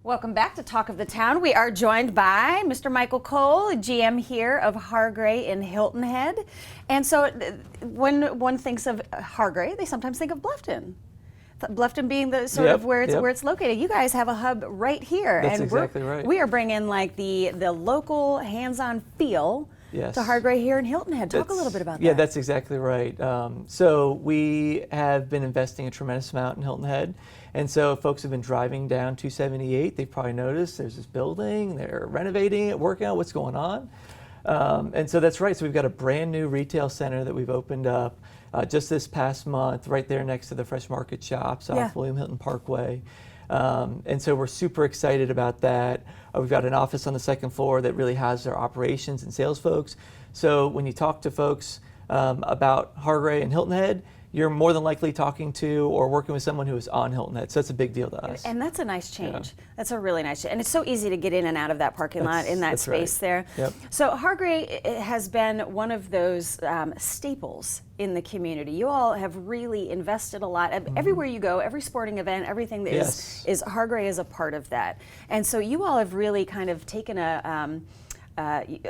Welcome back to Talk of the Town. We are joined by Mr. Michael Cole, GM here of Hargray in Hilton Head. And so when one thinks of Hargray, they sometimes think of Bluffton. Bluffton being the sort of where it's located. You guys have a hub right here. That's exactly right. We are bringing like the local hands-on feel to Hargray here in Hilton Head. Talk a little bit about that. Yeah, that's exactly right. So we have been investing a tremendous amount in Hilton Head. And so folks have been driving down 278. They've probably noticed there's this building, they're renovating it, working out what's going on. And so that's right. So we've got a brand new retail center that we've opened up just this past month, right there next to the Fresh Market Shops off William Hilton Parkway. And so we're super excited about that. We've got an office on the second floor that really has our operations and sales folks. So when you talk to folks about Hargray and Hilton Head, you're more than likely talking to or working with someone who is on Hilton Head. So that's a big deal to us. And that's a nice change. Yeah. That's a really nice change. And it's so easy to get in and out of that parking lot in that space there. Yep. So Hargray has been one of those staples in the community. You all have really invested a lot. Everywhere you go, every sporting event, everything that is Hargray is a part of that. And so you all have really kind of taken a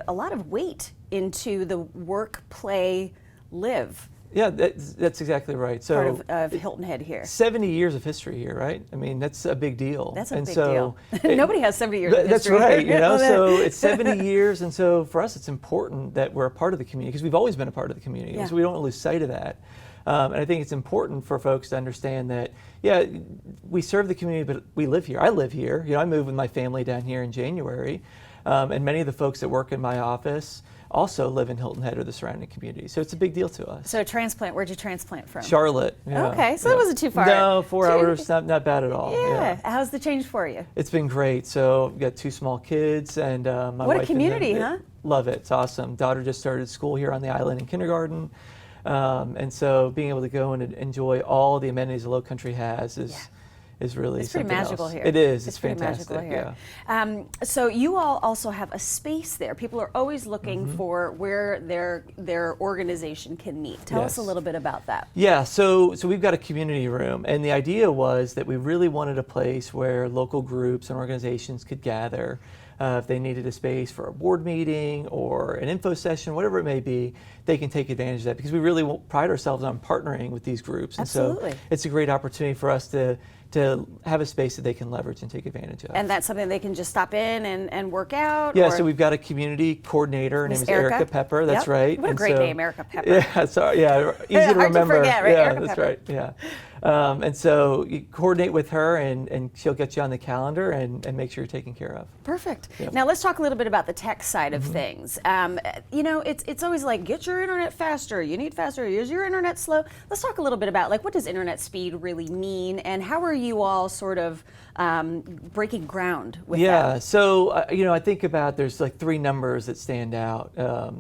lot of weight into the work, play, live. Yeah, that's exactly right. So part of Hilton Head here. 70 years of history here, right? I mean, that's a big deal. That's a big deal. Nobody has 70 years of history. That's right, you know, so it's 70 years, and so for us it's important that we're a part of the community, because we've always been a part of the community, so we don't lose sight of that. And I think it's important for folks to understand that, we serve the community, but we live here. I live here. You know, I moved with my family down here in January, and many of the folks that work in my office also live in Hilton Head or the surrounding community. So it's a big deal to us. So transplant, where'd you transplant from? Charlotte. Yeah. Okay, so that wasn't too far. No, 4 hours, not bad at all. Yeah. How's the change for you? It's been great. So we've got 2 small kids, and my wife. What a community, huh? Love it. It's awesome. Daughter just started school here on the island in kindergarten. And so being able to go and enjoy all the amenities the Low Country has is really it's pretty magical here. It is. It's fantastic. Pretty magical here. So you all also have a space there. People are always looking for where their organization can meet. Tell us a little bit about that. Yeah. So we've got a community room, and the idea was that we really wanted a place where local groups and organizations could gather. If they needed a space for a board meeting or an info session, whatever it may be, they can take advantage of that, because we really pride ourselves on partnering with these groups. Absolutely. And so it's a great opportunity for us to have a space that they can leverage and take advantage of. And that's something they can just stop in and work out? Yeah, so we've got a community coordinator. Her name is Erica Pepper. That's right. What a great name, Erica Pepper. Yeah, sorry, easy to remember. Hard to forget, right? Yeah, Erica that's Pepper. right. Yeah. And so you coordinate with her, and she'll get you on the calendar and make sure you're taken care of. Perfect. Yep. Now let's talk a little bit about the tech side of things. You know, it's always like, get your internet faster. You need faster. Is your internet slow? Let's talk a little bit about, like, what does internet speed really mean, and how are you all sort of breaking ground with that? Yeah. So you know, I think about, there's like 3 numbers that stand out.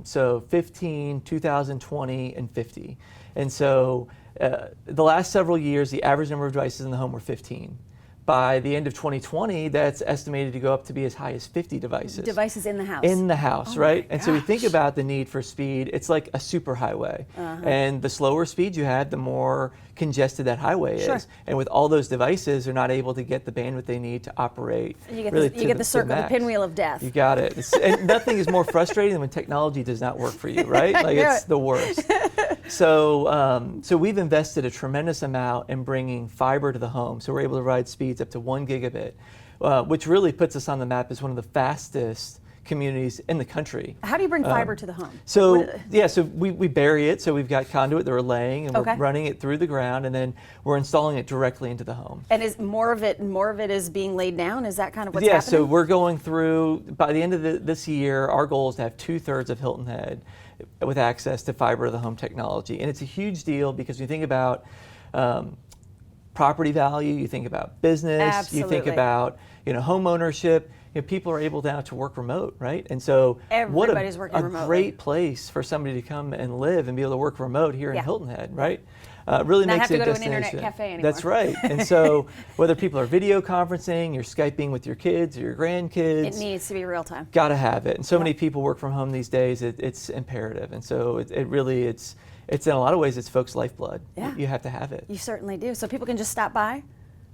So 15, 2020, and 50. And so the last several years, the average number of devices in the home were 15. By the end of 2020, that's estimated to go up to be as high as 50 devices. Devices in the house. In the house, right? And so we think about the need for speed. It's like a superhighway. And the slower speed you have, the more congested that highway is. And with all those devices, they're not able to get the bandwidth they need to operate. You get the circle, the pinwheel of death. You got it. And nothing is more frustrating than when technology does not work for you, right? Like, it's the worst. So we've invested a tremendous amount in bringing fiber to the home. So we're able to provide speeds up to 1 gigabit, which really puts us on the map as one of the fastest communities in the country. How do you bring fiber to the home? So we bury it. So we've got conduit that we're laying, and we're running it through the ground, and then we're installing it directly into the home. And is more of it is being laid down? Is that kind of what's happening? So we're going through, by the end of this year, our goal is to have 2/3 of Hilton Head with access to fiber to the home technology. And it's a huge deal, because you think about property value, you think about business, you think about home ownership. People are able now to work remote, right? And so everybody's working remotely. A great place for somebody to come and live and be able to work remote here in Hilton Head, right? Really Not makes have it to a go to an destination. internet cafe anymore. That's right. And so whether people are video conferencing, you're Skyping with your kids or your grandkids, it needs to be real time. Got to have it. And so many people work from home these days. It's imperative. And so it's in a lot of ways, it's folks' lifeblood. Yeah. You have to have it. You certainly do. So people can just stop by?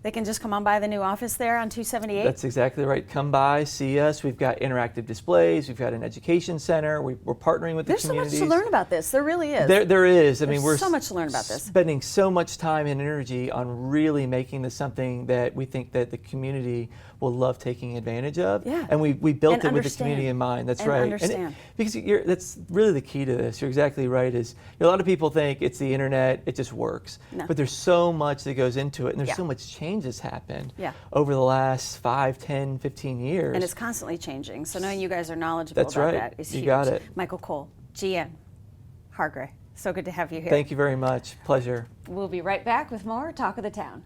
They can just come on by the new office there on 278? That's exactly right. Come by, see us. We've got interactive displays. We've got an education center. We're partnering with the communities. There's so much to learn about this. There really is. There is. I mean, There's so much to learn about this. Spending so much time and energy on really making this something that we think that the community will love taking advantage of. Yeah. And we built And it with the understand. community in mind. That's And right. understand. Because that's really the key to this. You're exactly right. Is a lot of people think it's the internet, it just works. No. But there's so much that goes into it, and there's Yeah. so much change that's happened over the last 5, 10, 15 years. And it's constantly changing. So knowing you guys are knowledgeable That's about right. that is You huge. got it. Michael Cole, GM, Hargray. So good to have you here. Thank you very much. Pleasure. We'll be right back with more Talk of the Town.